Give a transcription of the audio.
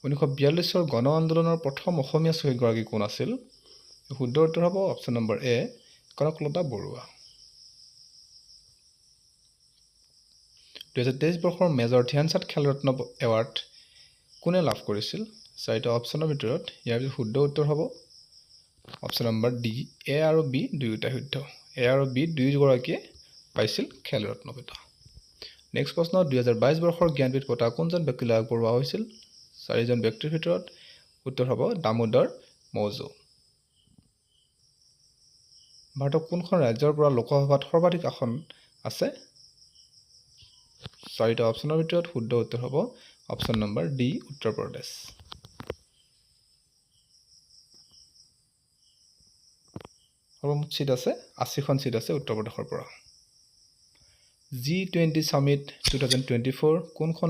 1942 গণ আন্দোলনৰ প্ৰথম অসমীয়া শ্বহীদগৰাকী কোন আছিল শুদ্ধ উত্তৰ হ'ব অপশ্যন নম্বৰ এ কনকলতা বৰুৱা 2023 বৰ্ষৰ মেজৰ ধ্যানচাঁদ খেলৰত্ন এৱাৰ্ড কোনে লাভ কৰিছিল চাৰিটা অপশ্যনৰ ভিতৰত ইয়াৰ শুদ্ধ উত্তৰ হ'ব অপশ্যন নম্বৰ ডি এ আৰু বি দুয়োটা শুদ্ধ এ আৰু বি দুয়োগৰাকীয়ে পাইছিল খেলৰত্ন বঁটা নেক্সট প্ৰশ্ন 2022 বৰ্ষৰ জ্ঞানপীঠ বঁটা কোনজন ব্যক্তিলৈ আগবঢ়োৱা হৈছিল চাৰিজন ব্যক্তিৰ ভিতৰত উত্তৰ হ'ব দামোদৰ মৌজু ভাৰতৰ কোনখন ৰাজ্যৰ পৰা লোকসভাত সৰ্বাধিক আসন আছে চাৰিটা অপশ্যনৰ ভিতৰত শুদ্ধ উত্তৰ হ'ব option number D Uttar Pradesh সৰ্বমুঠ সিট আছে 80খন সিট আছে উত্তৰ প্ৰদেশৰ পৰা G20 সামিট 2024 কোনখন